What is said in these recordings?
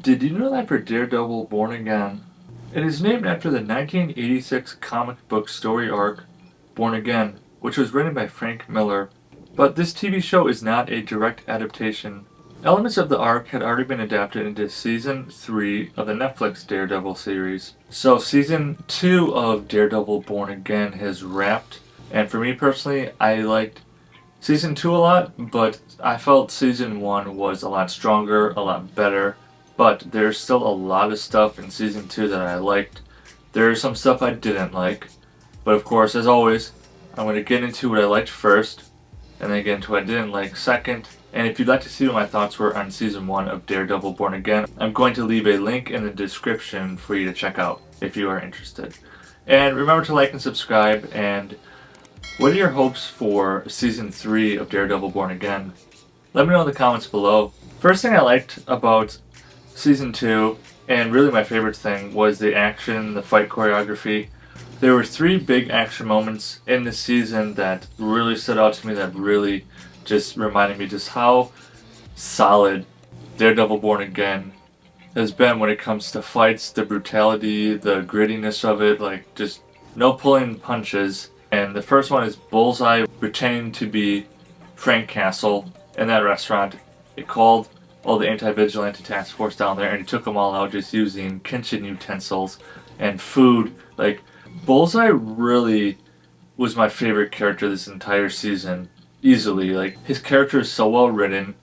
Did you know that for Daredevil Born Again, it is named after the 1986 comic book story arc Born Again, which was written by Frank Miller. But this TV show is not a direct adaptation. Elements of the arc had already been adapted into Season 3 of the Netflix Daredevil series. So Season 2 of Daredevil Born Again has wrapped, and for me personally, I liked Season 2 a lot, but I felt Season 1 was a lot stronger, a lot better, but there's still a lot of stuff in Season 2 that I liked. There's some stuff I didn't like, but of course, as always, I'm going to get into what I liked first, and then get into what I didn't like second. And if you'd like to see what my thoughts were on Season 1 of Daredevil Born Again, I'm going to leave a link in the description for you to check out if you are interested. And remember to like and subscribe, and what are your hopes for Season 3 of Daredevil Born Again? Let me know in the comments below. First thing I liked about Season 2, and really my favorite thing, was the action, the fight choreography. There were 3 big action moments in this season that really stood out to me, that really just reminded me just how solid Daredevil Born Again has been when it comes to fights, the brutality, the grittiness of it, like just no pulling punches. And the first one is Bullseye pretending to be Frank Castle in that restaurant. It called all the anti-vigilante task force down there, and he took them all out just using kitchen utensils and food. Like, Bullseye really was my favorite character this entire season, easily. Like, his character is so well written,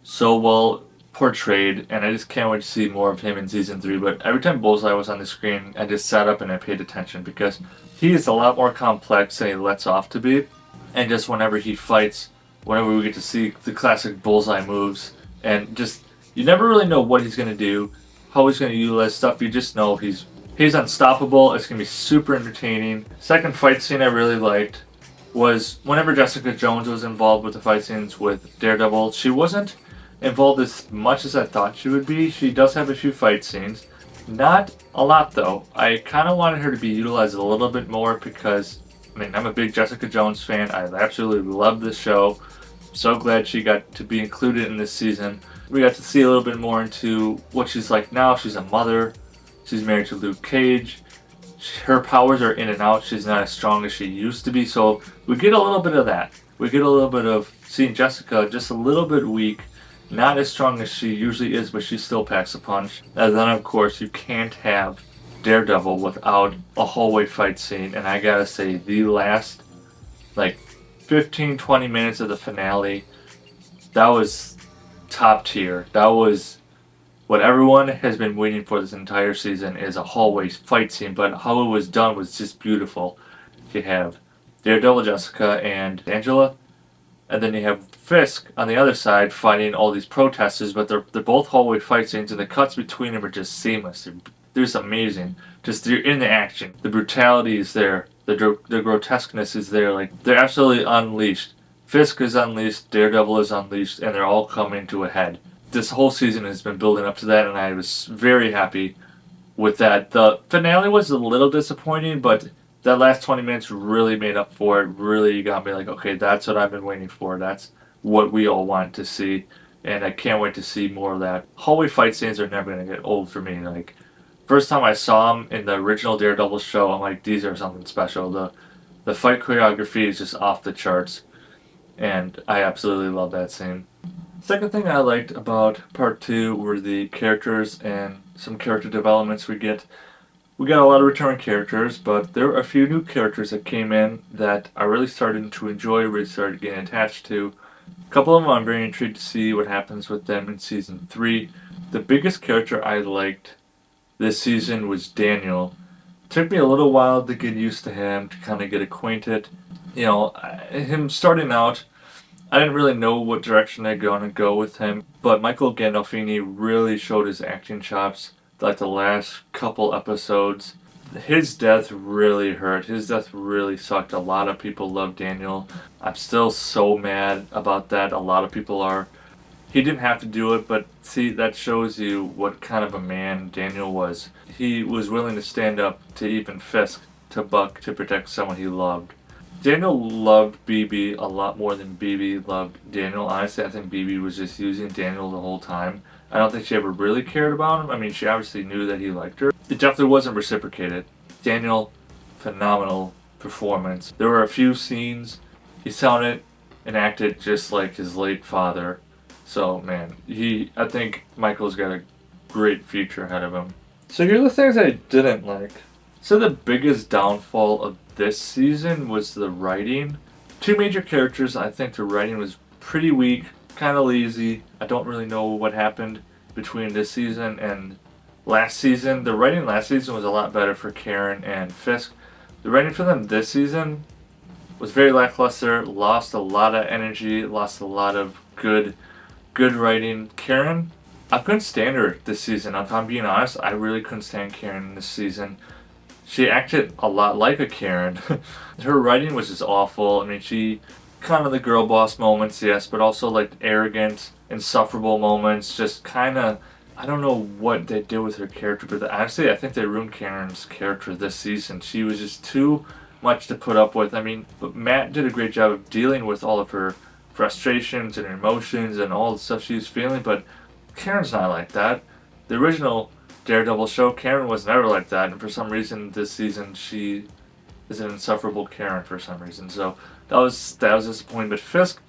so well portrayed, and I just can't wait to see more of him in Season 3. But every time Bullseye was on the screen, I just sat up and I paid attention, because he is a lot more complex than he lets off to be. And just whenever he fights, whenever we get to see the classic Bullseye moves, and just, you never really know what he's going to do, how he's going to utilize stuff. You just know he's unstoppable. It's going to be super entertaining. Second fight scene I really liked was whenever Jessica Jones was involved with the fight scenes with Daredevil. She wasn't involved as much as I thought she would be. She does have a few fight scenes. Not a lot though. I kind of wanted her to be utilized a little bit more because, I mean, I'm a big Jessica Jones fan. I absolutely love this show. So glad she got to be included in this season. We got to see a little bit more into what she's like now. She's a mother. She's married to Luke Cage. Her powers are in and out. She's not as strong as she used to be. So we get a little bit of that. We get a little bit of seeing Jessica just a little bit weak. Not as strong as she usually is, but she still packs a punch. And then, of course, you can't have Daredevil without a hallway fight scene. And I gotta say, the last, like, 15-20 minutes of the finale, that was top tier. That was what everyone has been waiting for this entire season, is a hallway fight scene. But how it was done was just beautiful. You have Daredevil, Jessica, and Angela. And then you have Fisk on the other side fighting all these protesters, but they're both hallway fight scenes, and the cuts between them are just seamless. They're just amazing. Just, you're in the action. The brutality is there. The grotesqueness is there. Like, they're absolutely unleashed. Fisk is unleashed, Daredevil is unleashed, and they're all coming to a head. This whole season has been building up to that, and I was very happy with that. The finale was a little disappointing, but that last 20 minutes really made up for it. Really got me like, okay, that's what I've been waiting for. That's what we all want to see. And I can't wait to see more of that. Hallway fight scenes are never going to get old for me. Like, first time I saw them in the original Daredevil show, I'm like, these are something special. The fight choreography is just off the charts. And I absolutely love that scene. Second thing I liked about part 2 were the characters and some character developments we get. We got a lot of returning characters, but there were a few new characters that came in that I really started to enjoy, really started getting attached to. A couple of them I'm very intrigued to see what happens with them in Season 3. The biggest character I liked this season was Daniel. It took me a little while to get used to him, to kind of get acquainted. You know, him starting out, I didn't really know what direction they're going to go with him, but Michael Gandolfini really showed his acting chops like the last couple episodes. His death really hurt. His death really sucked. A lot of people love Daniel. I'm still so mad about that. A lot of people are. He didn't have to do it, but see, that shows you what kind of a man Daniel was. He was willing to stand up to even Fisk, to Buck, to protect someone he loved. Daniel loved BB a lot more than BB loved Daniel. Honestly, I think BB was just using Daniel the whole time. I don't think she ever really cared about him. I mean, she obviously knew that he liked her. It definitely wasn't reciprocated. Daniel, phenomenal performance. There were a few scenes he sounded and acted just like his late father. So, man, I think Michael's got a great future ahead of him. So here are the things I didn't like. So the biggest downfall of this season was the writing. Two major characters, I think the writing was pretty weak, kind of lazy. I don't really know what happened between this season and last season. The writing last season was a lot better for Karen and Fisk. The writing for them this season was very lackluster, lost a lot of energy, lost a lot of good writing. Karen, I couldn't stand her this season. If I'm being honest, I really couldn't stand Karen this season. She acted a lot like a Karen. Her writing was just awful. I mean, she kind of the girl boss moments, yes, but also like arrogant, insufferable moments. Just kind of, I don't know what they did with her character, but honestly, I think they ruined Karen's character this season. She was just too much to put up with. I mean, but Matt did a great job of dealing with all of her frustrations and emotions and all the stuff she was feeling, but Karen's not like that. The original Daredevil show, Karen was never like that, and for some reason this season she is an insufferable Karen for some reason. So that was disappointing. But Fisk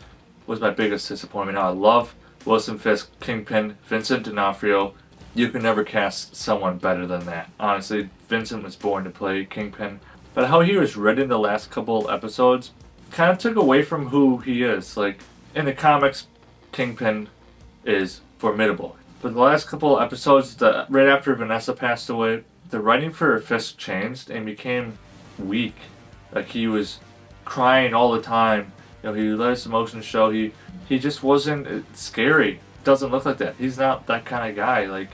was my biggest disappointment. Now I love Wilson Fisk, Kingpin, Vincent D'Onofrio. You can never cast someone better than that. Honestly, Vincent was born to play Kingpin. But how he was written the last couple episodes kind of took away from who he is. Like, in the comics, Kingpin is formidable. But the last couple episodes, right after Vanessa passed away, the writing for Fisk changed and became weak. Like, he was crying all the time. You know, he let his emotions show. He just wasn't scary. Doesn't look like that. He's not that kind of guy. Like,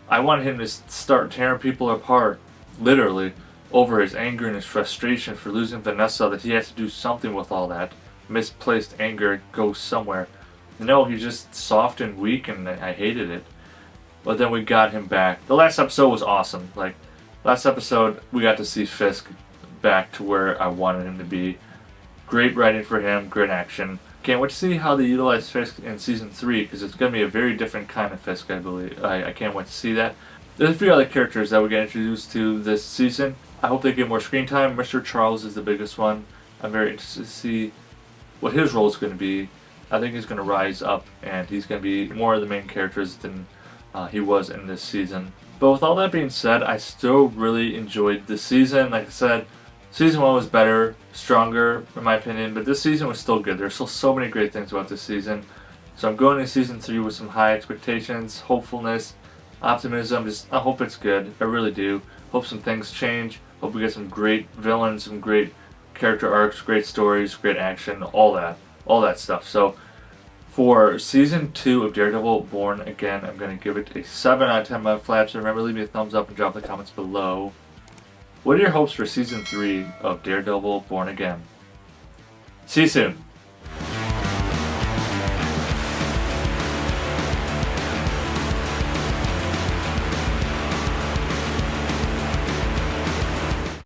I wanted him to start tearing people apart, literally, over his anger and his frustration for losing Vanessa, that he has to do something with all that. Misplaced anger goes somewhere. No, he's just soft and weak, and I hated it. But then we got him back. The last episode was awesome. Like, last episode, we got to see Fisk back to where I wanted him to be. Great writing for him, great action. Can't wait to see how they utilize Fisk in Season 3, because it's going to be a very different kind of Fisk, I believe. I can't wait to see that. There's a few other characters that we get introduced to this season. I hope they get more screen time. Mr. Charles is the biggest one. I'm very interested to see what his role is going to be. I think he's going to rise up, and he's going to be more of the main characters than he was in this season. But with all that being said, I still really enjoyed this season. Like I said, Season 1 was better, stronger, in my opinion, but this season was still good. There's still so many great things about this season. So I'm going to Season 3 with some high expectations, hopefulness, optimism. I hope it's good. I really do. Hope some things change. Hope we get some great villains, some great character arcs, great stories, great action, all that stuff. So for Season 2 of Daredevil Born Again, I'm going to give it a 7 out of 10 Mudflaps. Remember, leave me a thumbs up and drop the comments below. What are your hopes for Season 3 of Daredevil Born Again? See you soon.